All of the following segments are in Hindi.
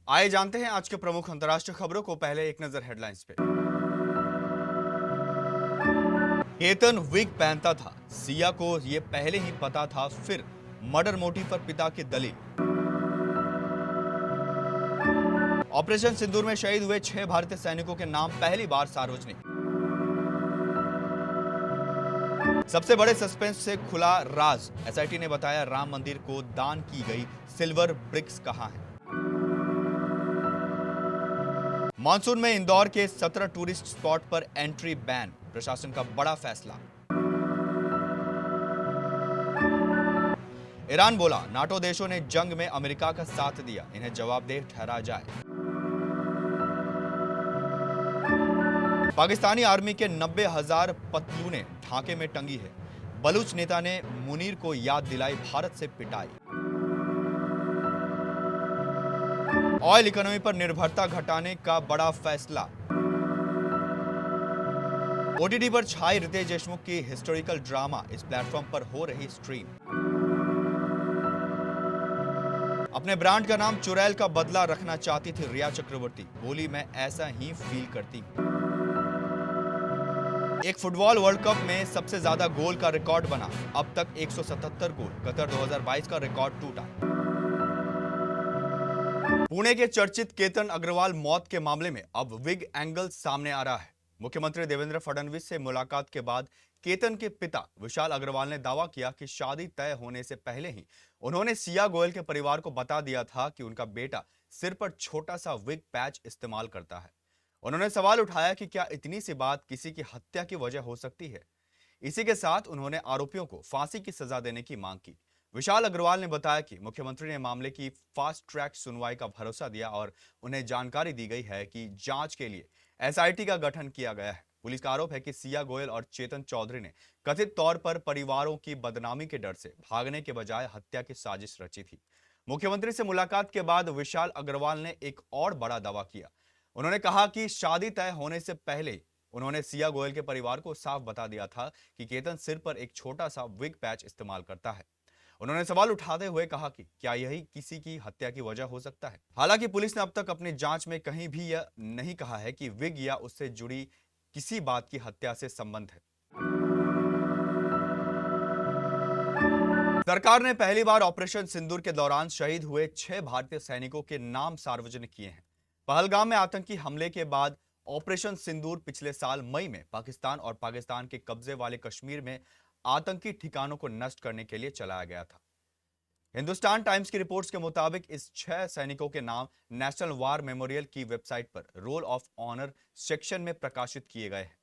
आइए जानते हैं आज के प्रमुख अंतर्राष्ट्रीय खबरों को। पहले एक नजर हेडलाइंस पे। केतन विग पहनता था, सिया को यह पहले ही पता था, फिर मर्डर मोटिव पर पिता की दलील। ऑपरेशन सिंदूर में शहीद हुए 6 भारतीय सैनिकों के नाम पहली बार सार्वजनिक। सबसे बड़े सस्पेंस से खुला राज, एसआईटी ने बताया राम मंदिर को दान की गई सिल्वर ब्रिक्स कहां है। मानसून में इंदौर के 17 टूरिस्ट स्पॉट पर एंट्री बैन, प्रशासन का बड़ा फैसला। ईरान बोला नाटो देशों ने जंग में अमेरिका का साथ दिया, इन्हें जवाबदेह ठहरा जाए। पाकिस्तानी आर्मी के 90,000 पतलूनें ढांके में टंगी है, बलूच नेता ने मुनीर को याद दिलाई भारत से पिटाई। ऑयल इकोनॉमी पर निर्भरता घटाने का बड़ा फैसला। ओटीटी पर छाई रितेश देशमुख की हिस्टोरिकल ड्रामा, इस प्लेटफॉर्म पर हो रही स्ट्रीम। अपने ब्रांड का नाम चुड़ैल का बदला रखना चाहती थी रिया चक्रवर्ती, बोली मैं ऐसा ही फील करती हूं। एक फुटबॉल वर्ल्ड कप में सबसे ज्यादा गोल का रिकॉर्ड बना, अब तक 177 गोल, कतर 2022 का रिकॉर्ड टूटा। पुणे के चर्चित केतन अग्रवाल मौत के मामले में अब विग एंगल सामने आ रहा है। मुख्यमंत्री देवेंद्र फडणवीस से मुलाकात के बाद केतन के पिता विशाल अग्रवाल ने दावा किया कि शादी तय होने से पहले ही उन्होंने सिया गोयल के परिवार को बता दिया था कि उनका बेटा सिर पर छोटा सा विग पैच इस्तेमाल करता है। उन्होंने सवाल उठाया कि क्या इतनी सी बात किसी की हत्या की वजह हो सकती है। इसी के साथ उन्होंने आरोपियों को फांसी की सजा देने की मांग की। विशाल अग्रवाल ने बताया कि मुख्यमंत्री ने मामले की फास्ट ट्रैक सुनवाई का भरोसा दिया और उन्हें जानकारी दी गई है कि जांच के लिए एसआईटी का गठन किया गया है। पुलिस का आरोप है कि सिया गोयल और चेतन चौधरी ने कथित तौर पर परिवारों की बदनामी के डर से भागने के बजाय हत्या की साजिश रची थी। मुख्यमंत्री से मुलाकात के बाद विशाल अग्रवाल ने एक और बड़ा दावा किया। उन्होंने कहा कि शादी तय होने से पहले उन्होंने सिया गोयल के परिवार को साफ बता दिया था कि केतन सिर पर एक छोटा सा विग पैच इस्तेमाल करता है। उन्होंने सवाल उठाते हुए कहा कि क्या यही किसी की हत्या की वजह हो सकता है। हालांकि पुलिस ने अब तक अपनी जांच में कहीं भी यह नहीं कहा है कि विग या उससे जुड़ी किसी बात की हत्या से संबंध है। सरकार ने पहली बार ऑपरेशन सिंदूर के दौरान शहीद हुए 6 भारतीय सैनिकों के नाम सार्वजनिक किए हैं। पहलगाम में आतंकी हमले के बाद ऑपरेशन सिंदूर पिछले साल मई में पाकिस्तान और पाकिस्तान के कब्जे वाले कश्मीर में आतंकी ठिकानों को नष्ट करने के लिए चलाया गया था। हिंदुस्तान टाइम्स की रिपोर्ट्स के मुताबिक इस 6 सैनिकों के नाम नेशनल वार मेमोरियल की वेबसाइट पर रोल ऑफ ऑनर सेक्शन में प्रकाशित किए गए हैं।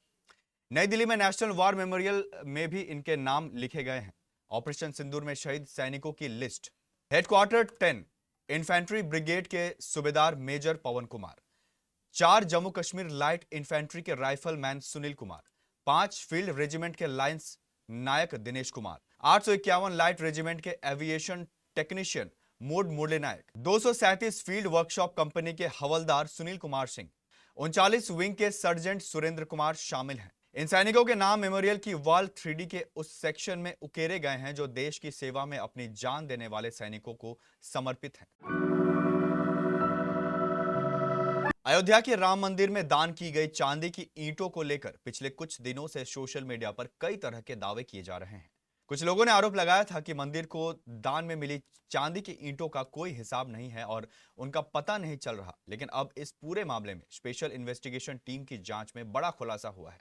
नई दिल्ली में नेशनल वार मेमोरियल में भी इनके नाम लिखे गए हैं। ऑपरेशन सिंदूर में शहीद सैनिकों की लिस्ट। हेडक्वार्टर 10 इन्फेंट्री ब्रिगेड के सूबेदार मेजर पवन कुमार, 4 जम्मू कश्मीर लाइट इन्फेंट्री के rifle man Sunil Kumar, 5 field regiment के लाइंस नायक दिनेश कुमार, 851 लाइट रेजिमेंट के एविएशन टेक्नीशियन मोड मुरली नायक, 237 फील्ड वर्कशॉप कंपनी के हवलदार सुनील कुमार सिंह, 39 विंग के सर्जेंट सुरेंद्र कुमार शामिल हैं। इन सैनिकों के नाम मेमोरियल की वॉल 3D के उस सेक्शन में उकेरे गए हैं जो देश की सेवा में अपनी जान देने वाले सैनिकों को समर्पित हैं। अयोध्या के राम मंदिर में दान की गई चांदी की ईंटों को लेकर पिछले कुछ दिनों से सोशल मीडिया पर कई तरह के दावे किए जा रहे हैं। कुछ लोगों ने आरोप लगाया था कि मंदिर को दान में मिली चांदी की ईंटों का कोई हिसाब नहीं है और उनका पता नहीं चल रहा। लेकिन अब इस पूरे मामले में स्पेशल इन्वेस्टिगेशन टीम की जांच में बड़ा खुलासा हुआ है।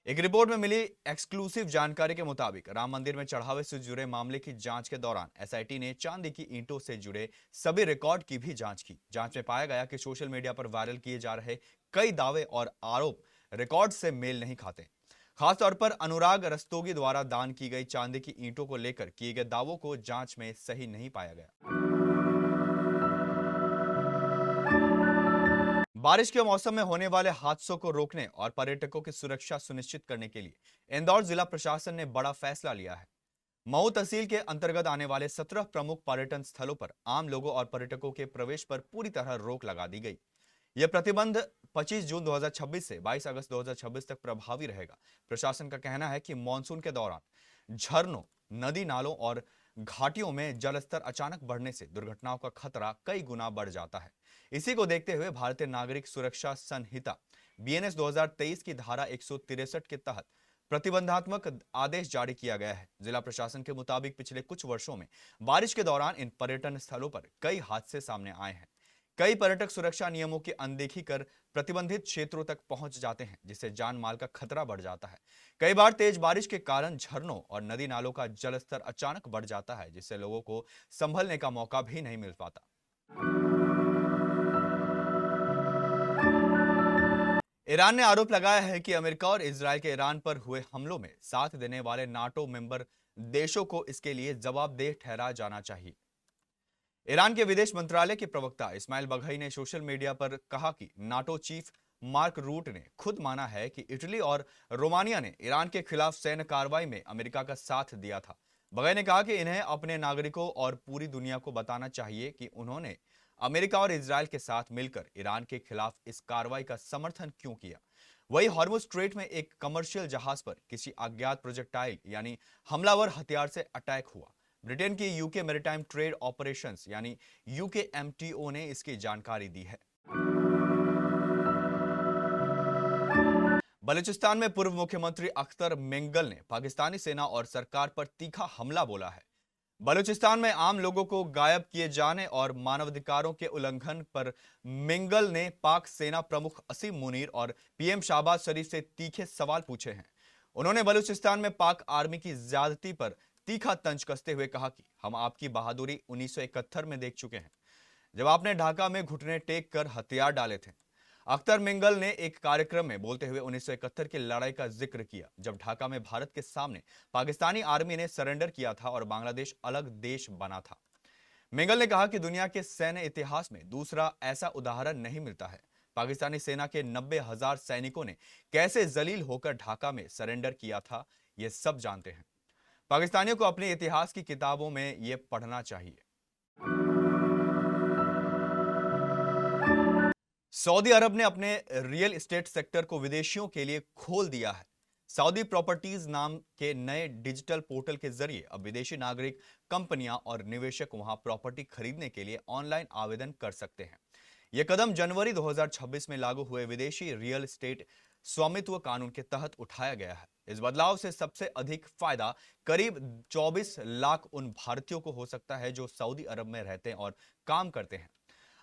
एक रिपोर्ट में मिली एक्सक्लूसिव जानकारी के मुताबिक राम मंदिर में चढ़ावे से जुड़े मामले की जांच के दौरान एसआईटी ने चांदी की ईंटों से जुड़े सभी रिकॉर्ड की भी जांच की। जांच में पाया गया कि सोशल मीडिया पर वायरल किए जा रहे कई दावे और आरोप रिकॉर्ड से मेल नहीं खाते। खासतौर पर अनुराग रस्तोगी द्वारा दान की गई चांदी की ईंटों को लेकर किए गए दावों को जांच में सही नहीं पाया गया। बारिश के मौसम में होने वाले हादसों को रोकने और पर्यटकों की सुरक्षा सुनिश्चित करने के लिए इंदौर जिला प्रशासन ने बड़ा फैसला लिया है। मऊ तहसील के अंतर्गत आने वाले 17 प्रमुख पर्यटन स्थलों पर आम लोगों और पर्यटकों के प्रवेश पर पूरी तरह रोक लगा दी गई। यह प्रतिबंध 25 जून 2026 से 22 अगस्त 2026 तक प्रभावी रहेगा। प्रशासन का कहना है कि मानसून के दौरान झरनों, नदी नालों और घाटियों में जलस्तर अचानक बढ़ने से दुर्घटनाओं का खतरा कई गुना बढ़ जाता है। इसी को देखते हुए भारतीय नागरिक सुरक्षा संहिता बीएनएस 2023 की धारा 163 के तहत प्रतिबंधात्मक आदेश जारी किया गया है। जिला प्रशासन के मुताबिक पिछले कुछ वर्षों में बारिश के दौरान इन पर्यटन स्थलों पर कई हादसे सामने आए हैं। कई पर्यटक सुरक्षा नियमों की अनदेखी कर प्रतिबंधित क्षेत्रों तक पहुंच जाते हैं, जिससे जान माल का खतरा बढ़ जाता है। कई बार तेज बारिश के कारण झरनों और नदी नालों का जलस्तर अचानक बढ़ जाता है, जिससे लोगों को संभलने का मौका भी नहीं मिल पाता। ईरान ने आरोप लगाया है कि अमेरिका और इजरायल के ईरान पर हुए हमलों में साथ देने वाले नाटो मेंबर देशों को इसके लिए जवाबदेह ठहराया जाना चाहिए। ईरान के विदेश मंत्रालय के प्रवक्ता इस्माइल बघई ने सोशल मीडिया पर कहा कि नाटो चीफ मार्क रूट ने खुद माना है कि इटली और रोमानिया ने ईरान के खिलाफ सैन्य कार्रवाई में अमेरिका का साथ दिया था। बघई ने कहा कि इन्हें अपने नागरिकों और पूरी दुनिया को बताना चाहिए कि उन्होंने अमेरिका और इजरायल के साथ मिलकर ईरान के खिलाफ इस कार्रवाई का समर्थन क्यों किया। वही हॉर्मुज स्ट्रेट में एक कमर्शियल जहाज पर किसी अज्ञात प्रोजेक्टाइल यानी हमलावर हथियार से अटैक हुआ। ब्रिटेन की यूके मैरीटाइम ट्रेड ऑपरेशंस यानी यूकेएमटीओ ने इसकी जानकारी दी है। बलूचिस्तान में पूर्व मुख्यमंत्री अख्तर मेंगल ने पाकिस्तानी सेना और सरकार पर तीखा हमला बोला है। बलूचिस्तान में आम लोगों को गायब किए जाने और मानवाधिकारों के उल्लंघन पर मेंगल ने पाक सेना प्रमुख असीम मुनीर और पीएम शहबाज शरीफ से तीखे सवाल पूछे हैं। उन्होंने बलूचिस्तान में पाक आर्मी की ज्यादती पर तीखा तंज कसते हुए कहा कि हम आपकी बहादुरी 1971 में देख चुके हैं, जब आपने ढाका में घुटने टेक कर हथियार डाले थे। अख्तर मेंगल ने एक कार्यक्रम में बोलते हुए 1971 की लड़ाई का जिक्र किया, जब ढाका में भारत के सामने पाकिस्तानी आर्मी ने सरेंडर किया था और बांग्लादेश अलग देश बना था। मेंगल ने कहा कि दुनिया के सैन्य इतिहास में दूसरा ऐसा उदाहरण नहीं मिलता है। पाकिस्तानी सेना के 90,000 सैनिकों ने कैसे जलील होकर ढाका में सरेंडर किया था, ये सब जानते हैं। पाकिस्तानियों को अपने इतिहास की किताबों में यह पढ़ना चाहिए। सऊदी अरब ने अपने रियल एस्टेट सेक्टर को विदेशियों के लिए खोल दिया है। सऊदी प्रॉपर्टीज नाम के नए डिजिटल पोर्टल के जरिए अब विदेशी नागरिक, कंपनियां और निवेशक वहां प्रॉपर्टी खरीदने के लिए ऑनलाइन आवेदन कर सकते हैं। यह कदम जनवरी 2026 में लागू हुए विदेशी रियल एस्टेट स्वामित्व कानून के तहत उठाया गया है। इस बदलाव से सबसे अधिक फायदा करीब 24 लाख उन भारतीयों को हो सकता है जो सऊदी अरब में रहते हैं और काम करते हैं।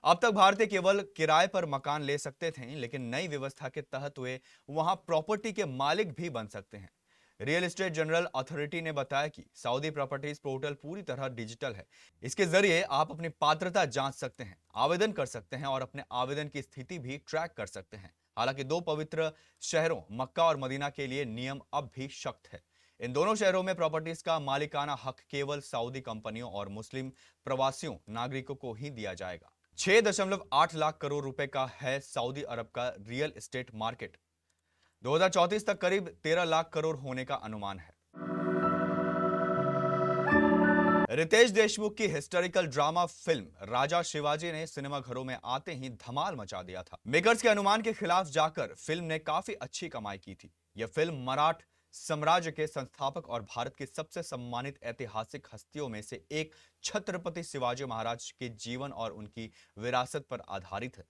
अब तक भारतीय केवल किराए पर मकान ले सकते थे, लेकिन नई व्यवस्था के तहत वे वहां प्रॉपर्टी के मालिक भी बन सकते हैं। रियल एस्टेट जनरल अथॉरिटी ने बताया कि सऊदी प्रॉपर्टीज पोर्टल पूरी तरह डिजिटल है। इसके जरिए आप अपनी पात्रता जांच सकते हैं, आवेदन कर सकते हैं और अपने आवेदन की स्थिति भी ट्रैक कर सकते हैं। हालांकि दो पवित्र शहरों मक्का और मदीना के लिए नियम अब भी सख्त है। इन दोनों शहरों में प्रॉपर्टीज का मालिकाना हक केवल सऊदी कंपनियों और मुस्लिम प्रवासियों नागरिकों को ही दिया जाएगा। 6.8 लाख करोड़ रुपए का है सऊदी अरब का रियल एस्टेट मार्केट। 2034 तक करीब 13 लाख करोड़ होने का अनुमान है। रितेश देशमुख की हिस्टोरिकल ड्रामा फिल्म राजा शिवाजी ने सिनेमाघरों में आते ही धमाल मचा दिया था। मेकर्स के अनुमान के खिलाफ जाकर फिल्म ने काफी अच्छी कमाई की थी। यह फिल्म मराठ साम्राज्य के संस्थापक और भारत की सबसे सम्मानित ऐतिहासिक हस्तियों में से एक छत्रपति शिवाजी महाराज के जीवन और उनकी विरासत पर आधारित है।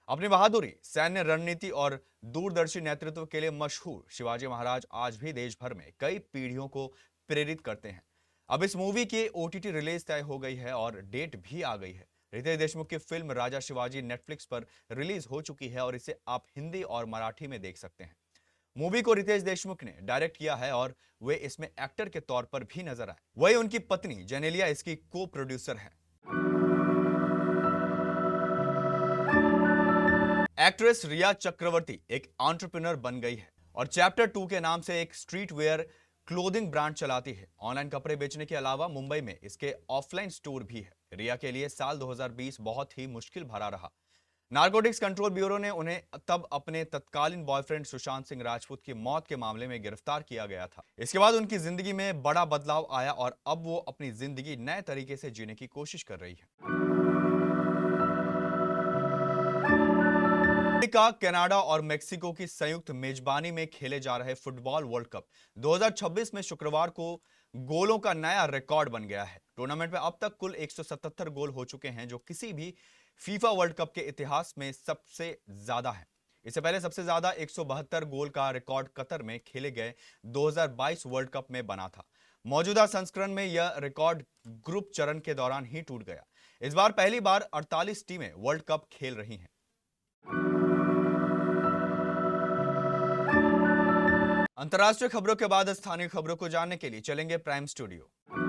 अपनी बहादुरी, सैन्य रणनीति और दूरदर्शी नेतृत्व के लिए मशहूर शिवाजी महाराज आज भी देश भर में कई पीढ़ियों को प्रेरित करते हैं। अब इस मूवी की ओटीटी रिलीज तय हो गई है और डेट भी आ गई है। रितेश देशमुख की फिल्म राजा शिवाजी नेटफ्लिक्स पर रिलीज हो चुकी है और इसे आप हिंदी और मराठी में देख सकते हैं। मूवी को रितेश देशमुख ने डायरेक्ट किया है और वे इसमें एक्टर के तौर पर भी नजर आए। वही उनकी पत्नी जेनेलिया इसकी को प्रोड्यूसर है। एक्ट्रेस रिया चक्रवर्ती एक एंटरप्रेन्योर बन गई है और चैप्टर 2 के नाम से एक स्ट्रीट वेयर क्लोथिंग ब्रांड चलाती है। ऑनलाइन कपड़े बेचने के अलावा मुंबई में इसके ऑफलाइन स्टोर भी है। रिया के लिए साल 2020 बहुत ही मुश्किल भरा रहा। नारकोटिक्स कंट्रोल ब्यूरो ने उन्हें तब अपने तत्कालीन बॉयफ्रेंड सुशांत सिंह राजपूत की मौत के मामले में गिरफ्तार किया गया था। इसके बाद उनकी जिंदगी में बड़ा बदलाव आया और अब वो अपनी जिंदगी नए तरीके से जीने की कोशिश कर रही है। अमेरिका, कनाडा और मेक्सिको की संयुक्त मेजबानी में खेले जा रहे फुटबॉल वर्ल्ड कप 2026 में शुक्रवार को गोलों का नया रिकॉर्ड बन गया है। टूर्नामेंट में अब तक कुल 177 गोल हो चुके हैं, जो किसी भी फीफा वर्ल्ड कप के इतिहास में सबसे ज्यादा है। इससे पहले सबसे ज्यादा 172 गोल का रिकॉर्ड कतर में खेले गए 2022 वर्ल्ड कप में बना था। मौजूदा संस्करण में यह रिकॉर्ड ग्रुप चरण के दौरान ही टूट गया। इस बार पहली बार 48 टीमें वर्ल्ड कप खेल रही हैं। अंतर्राष्ट्रीय खबरों के बाद स्थानीय खबरों को जानने के लिए चलेंगे प्राइम स्टूडियो।